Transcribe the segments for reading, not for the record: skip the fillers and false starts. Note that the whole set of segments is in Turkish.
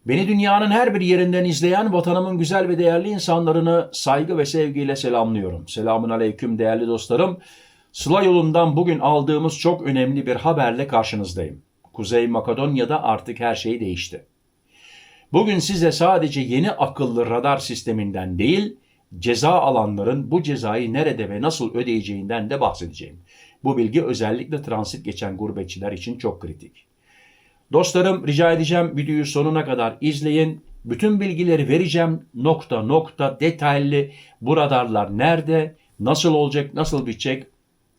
Beni dünyanın her bir yerinden izleyen vatanımın güzel ve değerli insanlarını saygı ve sevgiyle selamlıyorum. Selamun aleyküm değerli dostlarım. Sıla yolundan bugün aldığımız çok önemli bir haberle karşınızdayım. Kuzey Makedonya'da artık her şey değişti. Bugün size sadece yeni akıllı radar sisteminden değil, ceza alanların bu cezayı nerede ve nasıl ödeyeceğinden de bahsedeceğim. Bu bilgi özellikle transit geçen gurbetçiler için çok kritik. Dostlarım, rica edeceğim videoyu sonuna kadar izleyin. Bütün bilgileri vereceğim nokta nokta detaylı. Bu radarlar nerede, nasıl olacak, nasıl bitecek?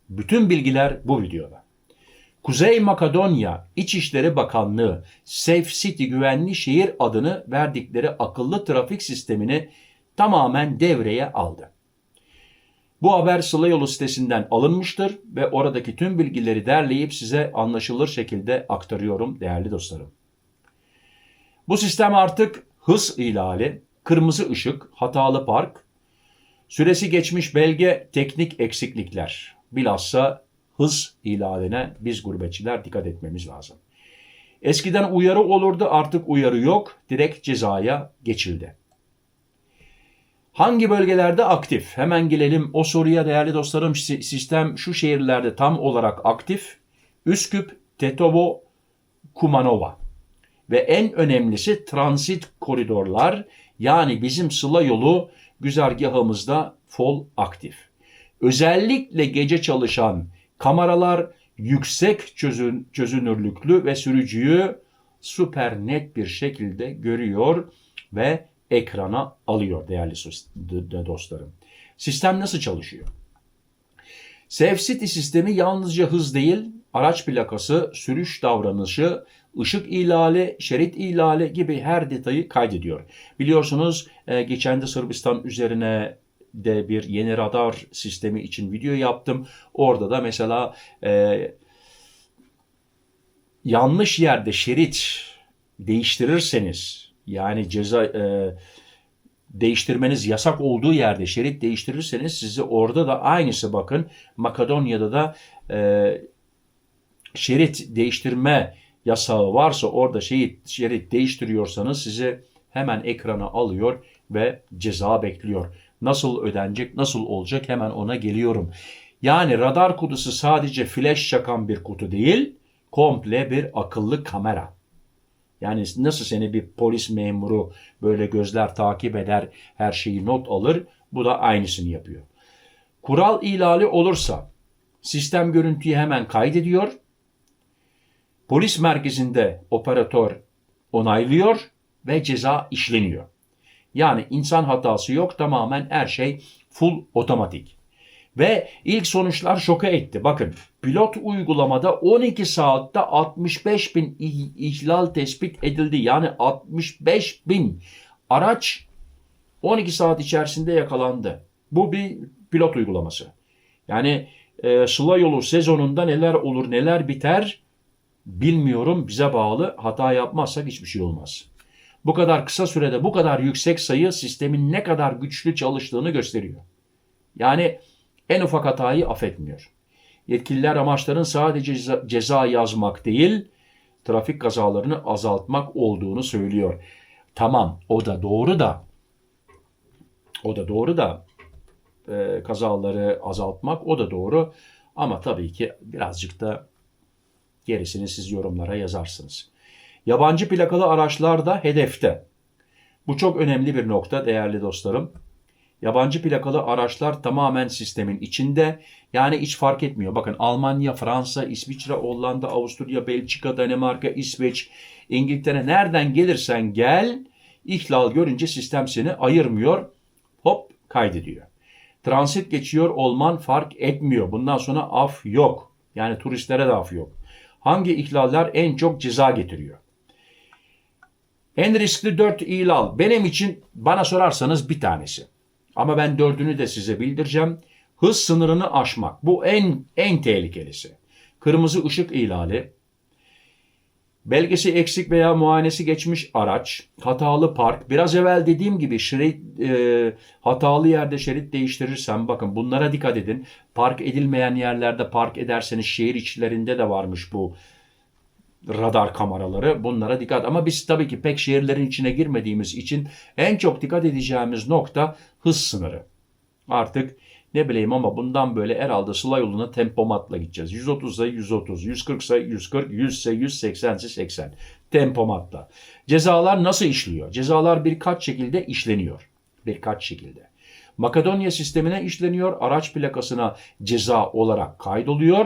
Bütün bilgiler bu videoda. Kuzey Makedonya İçişleri Bakanlığı Safe City Güvenli Şehir adını verdikleri akıllı trafik sistemini tamamen devreye aldı. Bu haber Sıla Yolu sitesinden alınmıştır ve oradaki tüm bilgileri derleyip size anlaşılır şekilde aktarıyorum değerli dostlarım. Bu sistem artık hız ihlali, kırmızı ışık, hatalı park, süresi geçmiş belge, teknik eksiklikler. Bilhassa hız ihlaline biz gurbetçiler dikkat etmemiz lazım. Eskiden uyarı olurdu, artık uyarı yok, direkt cezaya geçildi. Hangi bölgelerde aktif? Hemen gelelim o soruya değerli dostlarım. Sistem şu şehirlerde tam olarak aktif. Üsküp, Tetovo, Kumanova. Ve en önemlisi transit koridorlar, yani bizim Sıla yolu güzergahımızda full aktif. Özellikle gece çalışan kameralar yüksek çözünürlüklü ve sürücüyü süper net bir şekilde görüyor ve ekrana alıyor değerli dostlarım. Sistem nasıl çalışıyor? Safe City sistemi yalnızca hız değil, araç plakası, sürüş davranışı, ışık ihlali, şerit ihlali gibi her detayı kaydediyor. Biliyorsunuz geçen de Sırbistan üzerine de bir yeni radar sistemi için video yaptım. Orada da mesela yanlış yerde şerit değiştirirseniz, yani ceza değiştirmeniz yasak olduğu yerde şerit değiştirirseniz sizi orada da aynısı, bakın Makedonya'da da şerit değiştirme yasağı varsa, orada şerit değiştiriyorsanız sizi hemen ekrana alıyor ve ceza bekliyor. Nasıl ödenecek, nasıl olacak, hemen ona geliyorum. Yani radar kutusu sadece flash çakan bir kutu değil, komple bir akıllı kamera. Yani nasıl seni bir polis memuru böyle gözler takip eder, her şeyi not alır, bu da aynısını yapıyor. Kural ihlali olursa sistem görüntüyü hemen kaydediyor. Polis merkezinde operatör onaylıyor ve ceza işleniyor. Yani insan hatası yok, tamamen her şey full otomatik. Ve ilk sonuçlar şoka etti. Bakın, pilot uygulamada 12 saatte 65 bin ihlal tespit edildi. Yani 65 bin araç 12 saat içerisinde yakalandı. Bu bir pilot uygulaması. Yani Sıla yolu sezonunda neler olur neler biter bilmiyorum, bize bağlı. Hata yapmazsak hiçbir şey olmaz. Bu kadar kısa sürede bu kadar yüksek sayı sistemin ne kadar güçlü çalıştığını gösteriyor. Yani en ufak hatayı affetmiyor. Yetkililer amaçların sadece ceza yazmak değil, trafik kazalarını azaltmak olduğunu söylüyor. Tamam, o da doğru da kazaları azaltmak o da doğru. Ama tabii ki birazcık da gerisini siz yorumlara yazarsınız. Yabancı plakalı araçlar da hedefte. Bu çok önemli bir nokta değerli dostlarım. Yabancı plakalı araçlar tamamen sistemin içinde. Yani hiç fark etmiyor. Bakın, Almanya, Fransa, İsviçre, Hollanda, Avusturya, Belçika, Danimarka, İsveç, İngiltere, nereden gelirsen gel, ihlal görünce sistem seni ayırmıyor. Hop, kaydediyor. Transit geçiyor olman fark etmiyor. Bundan sonra af yok. Yani turistlere de af yok. Hangi ihlaller en çok ceza getiriyor? En riskli 4 ihlal. Benim için, bana sorarsanız, bir tanesi. Ama ben 4'ünü de size bildireceğim. Hız sınırını aşmak. Bu en tehlikelisi. Kırmızı ışık ihlali. Belgesi eksik veya muayenesi geçmiş araç. Hatalı park. Biraz evvel dediğim gibi hatalı yerde şerit değiştirirsen, bakın bunlara dikkat edin. Park edilmeyen yerlerde park ederseniz, şehir içlerinde de varmış bu radar kameraları, bunlara dikkat. Ama biz tabii ki pek şehirlerin içine girmediğimiz için en çok dikkat edeceğimiz nokta hız sınırı. Artık ne bileyim ama bundan böyle herhalde Sıla yoluna tempomatla gideceğiz. 130 ise 130, 140 ise 140, 100 ise 180 ise 80 tempomatla. Cezalar nasıl işliyor? Cezalar birkaç şekilde işleniyor. Birkaç şekilde. Makedonya sistemine işleniyor. Araç plakasına ceza olarak kaydoluyor.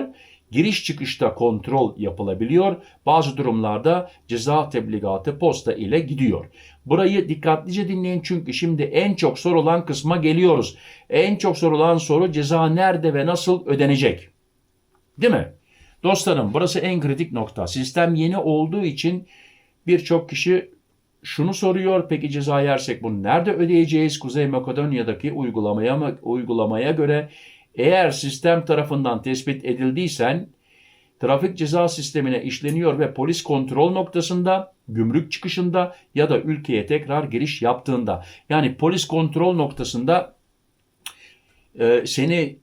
Giriş çıkışta kontrol yapılabiliyor. Bazı durumlarda ceza tebligatı posta ile gidiyor. Burayı dikkatlice dinleyin çünkü şimdi en çok sorulan kısma geliyoruz. En çok sorulan soru ceza nerede ve nasıl ödenecek? Değil mi? Dostlarım burası en kritik nokta. Sistem yeni olduğu için birçok kişi şunu soruyor. Peki ceza yersek bunu nerede ödeyeceğiz? Kuzey Makedonya'daki uygulamaya göre eğer sistem tarafından tespit edildiysen trafik ceza sistemine işleniyor ve polis kontrol noktasında, gümrük çıkışında ya da ülkeye tekrar giriş yaptığında. Yani polis kontrol noktasında seni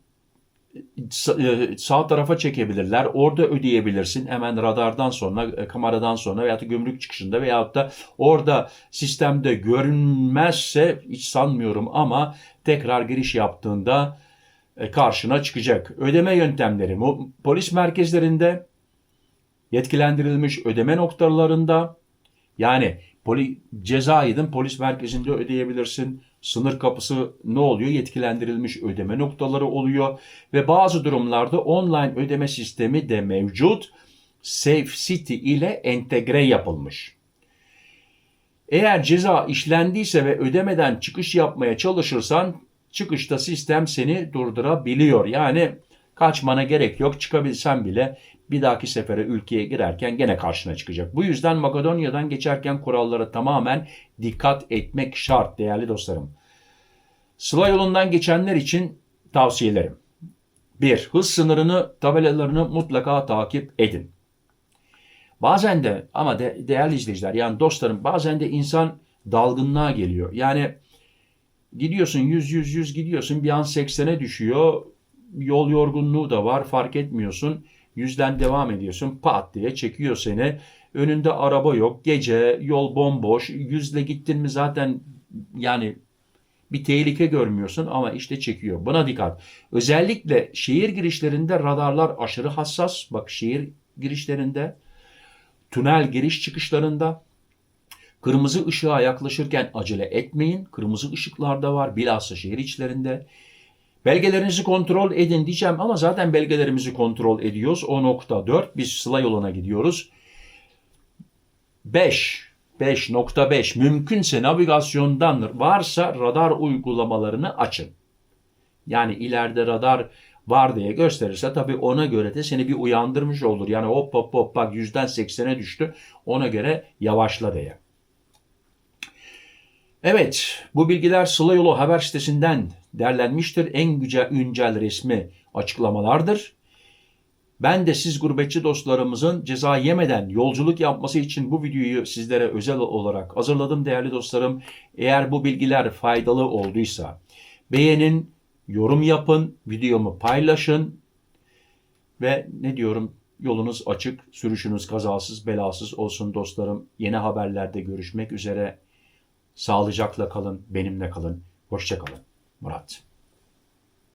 sağ tarafa çekebilirler. Orada ödeyebilirsin. Hemen radardan sonra, kameradan sonra veyahut da gümrük çıkışında veyahut da orada sistemde görünmezse hiç sanmıyorum ama tekrar giriş yaptığında karşına çıkacak. Ödeme yöntemleri polis merkezlerinde, yetkilendirilmiş ödeme noktalarında, yani cezaydın polis merkezinde ödeyebilirsin. Sınır kapısı ne oluyor? Yetkilendirilmiş ödeme noktaları oluyor. Ve bazı durumlarda online ödeme sistemi de mevcut. SafeCity ile entegre yapılmış. Eğer ceza işlendiyse ve ödemeden çıkış yapmaya çalışırsan çıkışta sistem seni durdurabiliyor. Yani kaçmana gerek yok. Çıkabilsen bile bir dahaki sefere ülkeye girerken gene karşına çıkacak. Bu yüzden Makedonya'dan geçerken kurallara tamamen dikkat etmek şart değerli dostlarım. Sıla yolundan geçenler için tavsiyelerim. 1. Hız sınırını, tabelalarını mutlaka takip edin. Bazen de ama değerli izleyiciler yani dostlarım bazen de insan dalgınlığa geliyor. Yani gidiyorsun 100 gidiyorsun bir an 80'e düşüyor. Yol yorgunluğu da var fark etmiyorsun. 100'den devam ediyorsun pat diye çekiyor seni. Önünde araba yok. Gece yol bomboş. 100'le gittin mi zaten yani bir tehlike görmüyorsun ama işte çekiyor. Buna dikkat. Özellikle şehir girişlerinde radarlar aşırı hassas. Bak şehir girişlerinde, tünel giriş çıkışlarında kırmızı ışığa yaklaşırken acele etmeyin. Kırmızı ışıklar da var bilhassa şehir içlerinde. Belgelerinizi kontrol edin diyeceğim ama zaten belgelerimizi kontrol ediyoruz. 10.4 biz Sıla yoluna gidiyoruz. 5.5 mümkünse navigasyondan varsa radar uygulamalarını açın. Yani ileride radar var diye gösterirse tabii ona göre de seni bir uyandırmış olur. Yani hop bak 100'den 80'e düştü ona göre yavaşla diye. Evet, bu bilgiler Sıla Yolu haber sitesinden derlenmiştir. En güncel resmi açıklamalardır. Ben de siz gurbetçi dostlarımızın ceza yemeden yolculuk yapması için bu videoyu sizlere özel olarak hazırladım değerli dostlarım. Eğer bu bilgiler faydalı olduysa beğenin, yorum yapın, videomu paylaşın ve ne diyorum yolunuz açık, sürüşünüz kazasız belasız olsun dostlarım. Yeni haberlerde görüşmek üzere. Sağlıcakla kalın, benimle kalın. Hoşça kalın. Murat.